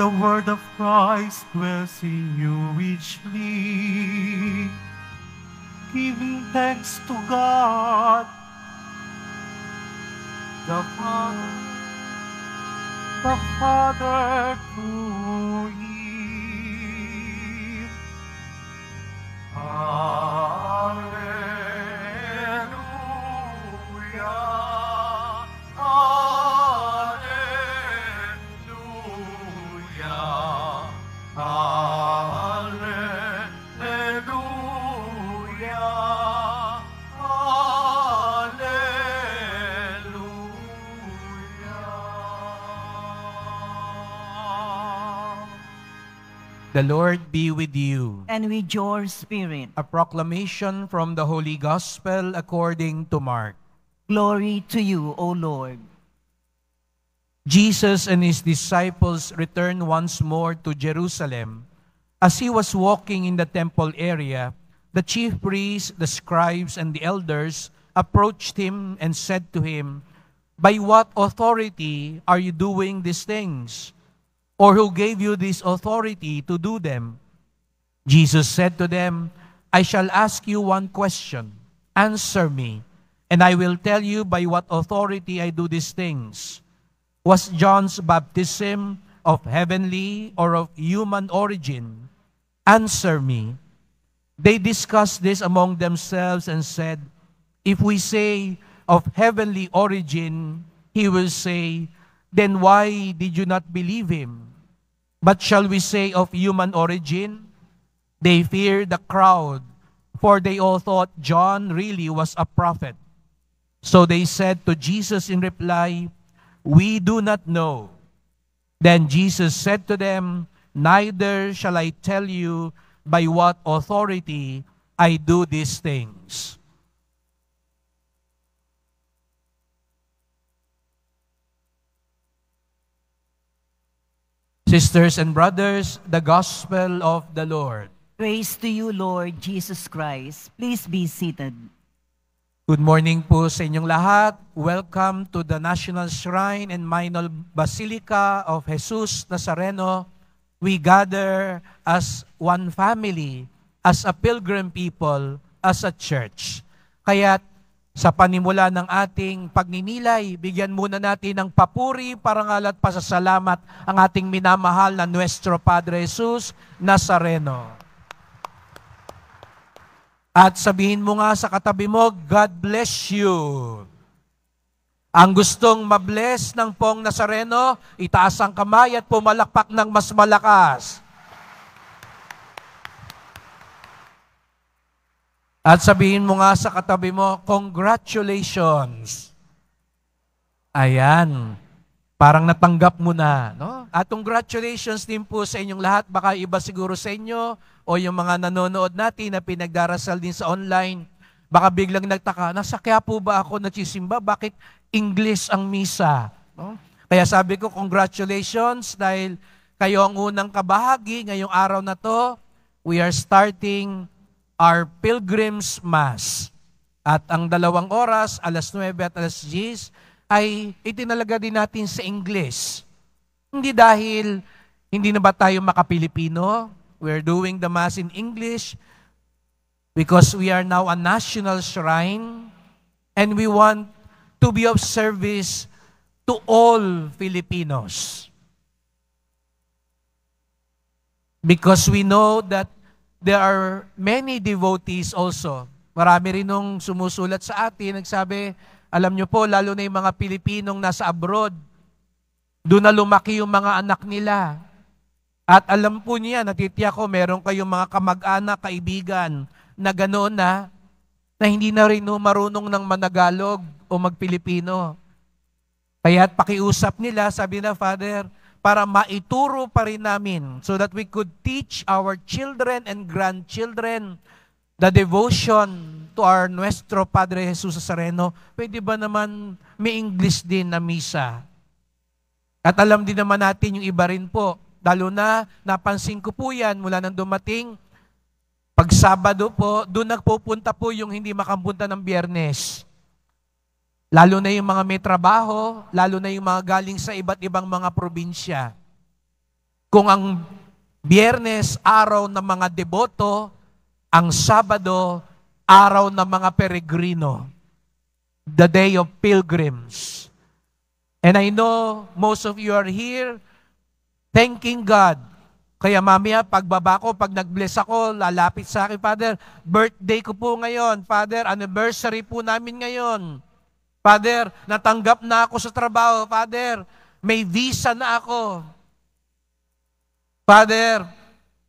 the word of Christ dwells in you richly, giving thanks to God, the Father through Him. Alleluia, alleluia, alleluia, alleluia. The Lord be with you. And with your spirit. A proclamation from the Holy Gospel according to Mark. Glory to you, O Lord. Jesus and his disciples returned once more to Jerusalem. As he was walking in the temple area, the chief priests, the scribes, and the elders approached him and said to him, "By what authority are you doing these things? Or who gave you this authority to do them?" Jesus said to them, "I shall ask you one question. Answer me, and I will tell you by what authority I do these things. Was John's baptism of heavenly or of human origin? Answer me." They discussed this among themselves and said, "If we say of heavenly origin," he will say, "Then why did you not believe him? But shall we say of human origin?" They feared the crowd, for they all thought John really was a prophet. So they said to Jesus in reply, "We do not know." Then Jesus said to them, "Neither shall I tell you by what authority I do these things." Sisters and brothers, the Gospel of the Lord. Praise to you, Lord Jesus Christ. Please be seated. Good morning po sa inyong lahat. Welcome to the National Shrine and Minor Basilica of Jesus Nazareno. We gather as one family, as a pilgrim people, as a church. Kaya sa panimula ng ating pagninilay, bigyan muna natin ng papuri, parangal at pasasalamat ang ating minamahal na Nuestro Padre Jesus Nazareno. At sabihin mo nga sa katabi mo, God bless you. Ang gustong mabless ng Pong Nazareno, itaas ang kamay at pumalakpak ng mas malakas. At sabihin mo nga sa katabi mo, congratulations. Ayan. Parang natanggap mo na. No? At congratulations din po sa inyong lahat. Baka iba siguro sa inyo o yung mga nanonood natin na pinagdarasal din sa online. Baka biglang nagtaka, nasa kaya po ba ako nagsisimba? Bakit English ang misa? No? Kaya sabi ko, congratulations dahil kayo ang unang kabahagi ngayong araw na to. We are starting our Pilgrim's Mass. At ang 2 oras, alas 9 at alas 10, ay itinalaga din natin sa English. Hindi dahil hindi na ba tayo makapilipino? We're doing the Mass in English because we are now a national shrine and we want to be of service to all Filipinos. Because we know that there are many devotees also. Marami rin nung sumusulat sa atin, nagsabi, alam nyo po, lalo na yung mga Pilipinong nasa abroad, doon na lumaki yung mga anak nila. At alam po niya, natitiyak ko, meron kayong mga kamag-anak, kaibigan, na ganoon na hindi na rin marunong ng managalog o magpilipino. Kaya't pakiusap nila, sabi na, Father, para maituro pa rin namin so that we could teach our children and grandchildren the devotion to our Nuestro Padre Jesus Nazareno. Pwede ba naman may English din na misa? At alam din naman natin yung iba rin po. Lalo na, napansin ko po yan mula nang dumating. Pag Sabado po, doon nagpupunta po yung hindi makapunta ng Biyernes. Lalo na yung mga may trabaho, lalo na yung mga galing sa iba't ibang mga probinsya. Kung ang Biyernes, araw ng mga deboto, ang Sabado, araw ng mga peregrino. The day of pilgrims. And I know most of you are here thanking God. Kaya mamaya, pagbaba ko, pag nag-bless ako, lalapit sa akin, Father, birthday ko po ngayon. Father, anniversary po namin ngayon. Father, natanggap na ako sa trabaho. Father, may visa na ako. Father,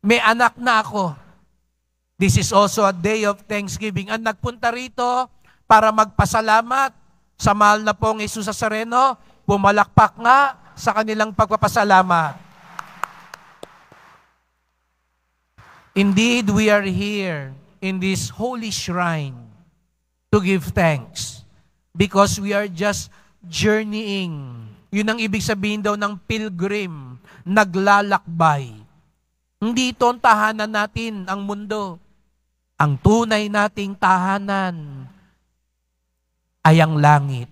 may anak na ako. This is also a day of thanksgiving. Ang nagpunta rito para magpasalamat sa mahal na pong Jesus Nazareno, pumalakpak nga sa kanilang pagpapasalamat. Indeed, we are here in this holy shrine to give thanks because we are just journeying. Yun ang ibig sabihin daw ng pilgrim, naglalakbay. Hindi ito ang tahanan natin, ang mundo. Ang tunay nating tahanan ay ang langit.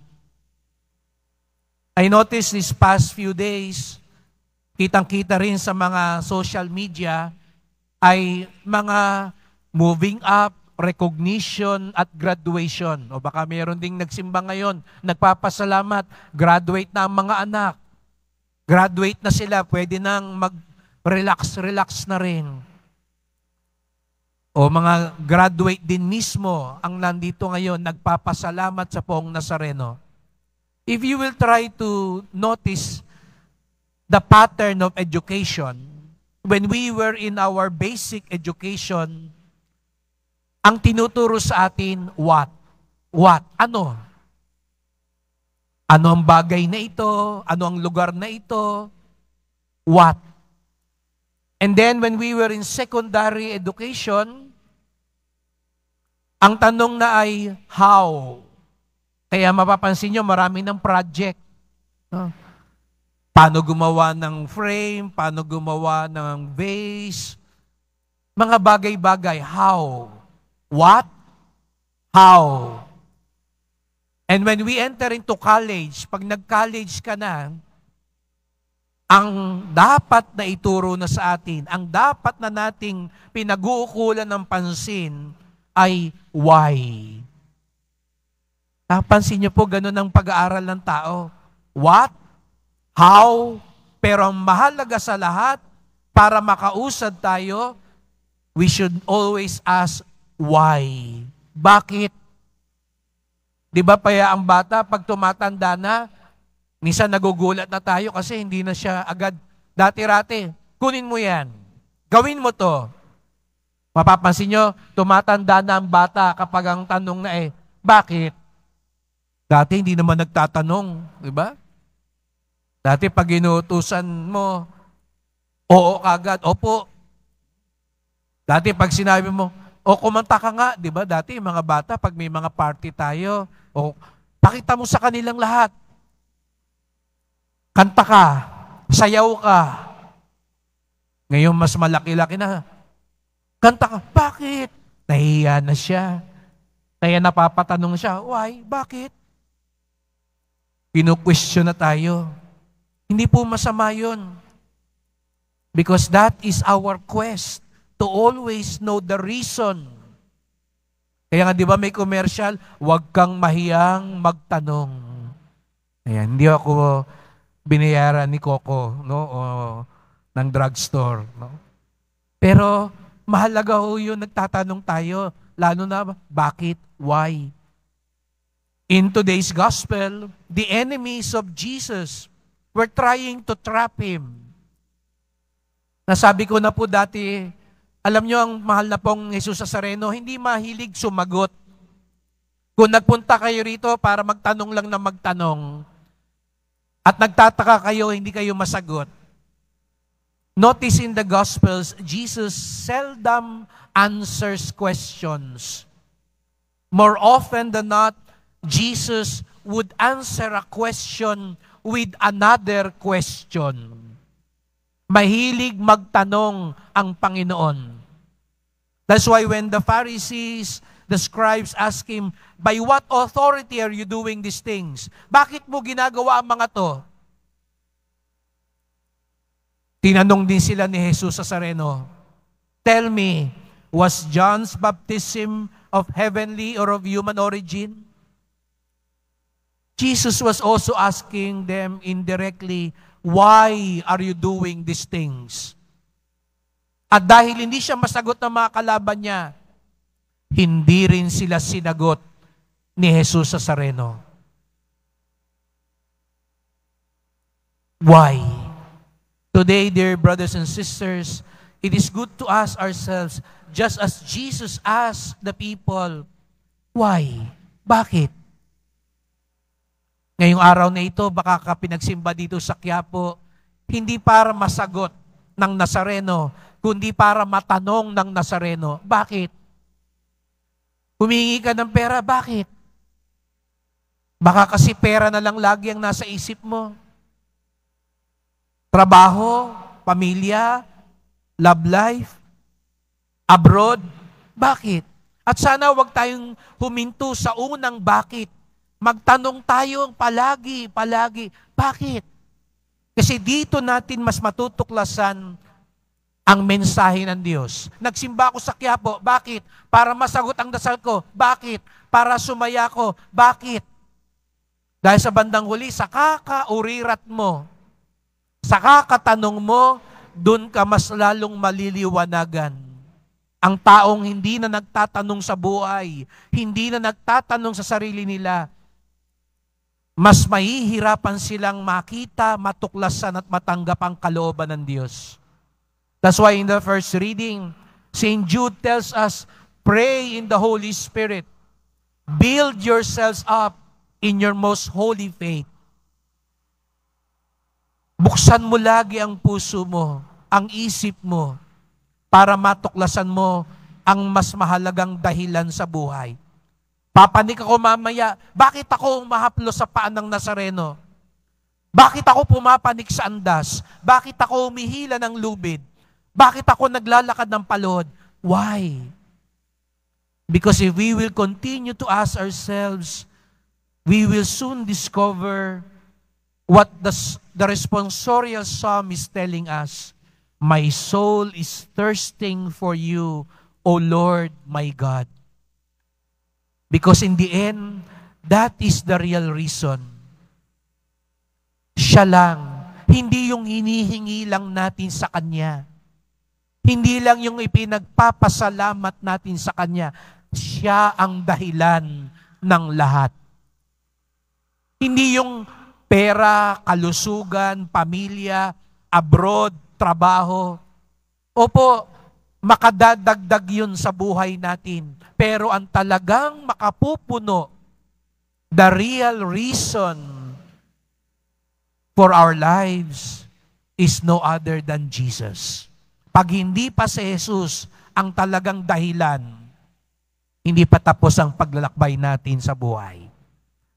I noticed these past few days, kitang-kita rin sa mga social media, ay mga moving up, recognition at graduation. O baka mayroon ding nagsimba ngayon, nagpapasalamat, graduate na ang mga anak. Graduate na sila, pwede nang mag-relax na rin. O mga graduate din mismo ang nandito ngayon, nagpapasalamat sa Poong Nazareno. If you will try to notice the pattern of education, when we were in our basic education, ang tinuturo sa atin, what? What? Ano? Ano ang bagay na ito? Ano ang lugar na ito? What? And then when we were in secondary education, ang tanong na ay, how? Kaya mapapansin nyo, marami ng project. Paano gumawa ng frame, paano gumawa ng vase, mga bagay-bagay. How? What? How? And when we enter into college, pag nag-college ka na, ang dapat na ituro na sa atin, ang dapat na nating pinag-uukulan ng pansin ay why. Napansin niyo po, ganun ang pag-aaral ng tao. What? How? Pero ang mahalaga sa lahat, para makausad tayo, we should always ask why. Bakit? Di ba kaya ang bata, pag tumatanda na, minsan nagugulat na tayo kasi hindi na siya agad dati-rati. Kunin mo yan. Gawin mo to. Mapapansin nyo, tumatanda na ang bata kapag ang tanong na bakit? Dati hindi naman nagtatanong. Di ba? Dati pag inuutusan mo, oo kagad, opo. Dati pag sinabi mo, kumanta ka nga, di ba? Dati mga bata, pag may mga party tayo, pakita mo sa kanilang lahat. Kanta ka, sayaw ka. Ngayon mas malaki-laki na. Kanta ka, bakit? Nahiya na siya. Kaya napapatanong siya, why? Bakit? Kinu-question na tayo. Hindi po masama yun. Because that is our quest to always know the reason. Kaya nga di ba may commercial, huwag kang mahiyang magtanong. Ayan, hindi ako binayaran ni Coco, no? O ng drugstore. No? Pero mahalaga ho yun, nagtatanong tayo, lalo na bakit, why? In today's gospel, the enemies of Jesus were trying to trap Him. Nasabi ko na po dati, alam nyo ang mahal na pong Jesus Nazareno, hindi mahilig sumagot. Kung nagpunta kayo rito para magtanong lang na magtanong, at nagtataka kayo, hindi kayo masagot. Notice in the Gospels, Jesus seldom answers questions. More often than not, Jesus would answer a question with another question. Mahilig magtanong ang Panginoon. That's why when the Pharisees, the scribes ask Him, by what authority are you doing these things? Bakit mo ginagawa ang mga to? Tinanong din sila ni Jesus Nazareno, "Tell me, was John's baptism of heavenly or of human origin?" Jesus was also asking them indirectly, "Why are you doing these things?" At dahil hindi siya masagot ng mga kalaban niya, hindi rin sila sinagot ni Jesus Nazareno. Why? Today, dear brothers and sisters, it is good to ask ourselves, just as Jesus asked the people, why? Bakit? Ngayong araw na ito, baka ka pinagsimba dito sa Quiapo, hindi para masagot ng Nazareno, kundi para matanong ng Nazareno. Bakit? Humingi ka ng pera, bakit? Baka kasi pera na lang lagi ang nasa isip mo. Trabaho, pamilya, love life, abroad, bakit? At sana wag tayong huminto sa unang bakit. Magtanong tayo palagi, bakit? Kasi dito natin mas matutuklasan ang mensahe ng Diyos. Nagsimba ako sa Quiapo, bakit? Para masagot ang dasal ko, bakit? Para sumaya ko, bakit? Dahil sa bandang huli, sa kakaurirat mo, sa kakatanong mo, dun ka mas lalong maliliwanagan. Ang taong hindi na nagtatanong sa buhay, hindi na nagtatanong sa sarili nila, mas mahihirapan silang makita, matuklasan at matanggap ang kalooban ng Diyos. That's why in the first reading, St. Jude tells us, pray in the Holy Spirit. Build yourselves up in your most holy faith. Buksan mo lagi ang puso mo, ang isip mo, para matuklasan mo ang mas mahalagang dahilan sa buhay. Papanik ako mamaya, bakit ako umahaplo sa paan ng Nazareno? Bakit ako pumapanik sa andas? Bakit ako umihila ng lubid? Bakit ako naglalakad ng palod? Why? Because if we will continue to ask ourselves, we will soon discover what the responsorial psalm is telling us. My soul is thirsting for you, O Lord my God. Because in the end, that is the real reason. Siya lang. Hindi yung hinihingi lang natin sa Kanya. Hindi lang yung ipinagpapasalamat natin sa Kanya. Siya ang dahilan ng lahat. Hindi yung pera, kalusugan, pamilya, abroad, trabaho. Opo, makadadagdag yun sa buhay natin. Pero ang talagang makapupuno, the real reason for our lives is no other than Jesus. Pag hindi pa si Jesus ang talagang dahilan, hindi pa tapos ang paglalakbay natin sa buhay.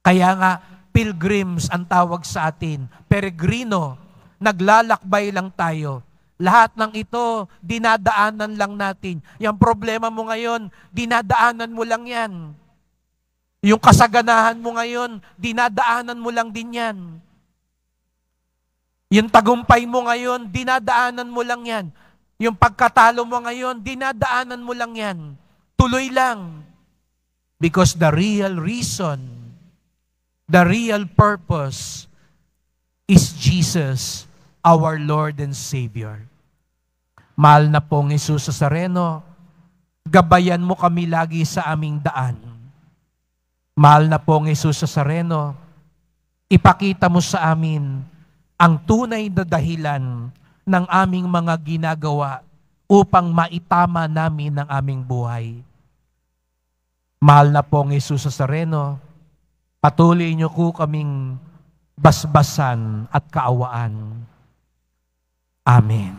Kaya nga, pilgrims ang tawag sa atin. Peregrino, naglalakbay lang tayo. Lahat ng ito, dinadaanan lang natin. Yung problema mo ngayon, dinadaanan mo lang yan. Yung kasaganahan mo ngayon, dinadaanan mo lang din yan. Yung tagumpay mo ngayon, dinadaanan mo lang yan. Yung pagkatalo mo ngayon, dinadaanan mo lang yan. Tuloy lang. Because the real reason, the real purpose is Jesus, our Lord and Savior. Mahal na pong Jesus Nazareno, gabayan mo kami lagi sa aming daan. Mahal na pong Jesus Nazareno, ipakita mo sa amin ang tunay na dahilan ng aming mga ginagawa upang maitama namin ang aming buhay. Mahal na pong Jesus Nazareno, patuloy niyo ko kaming basbasan at kaawaan. Amen.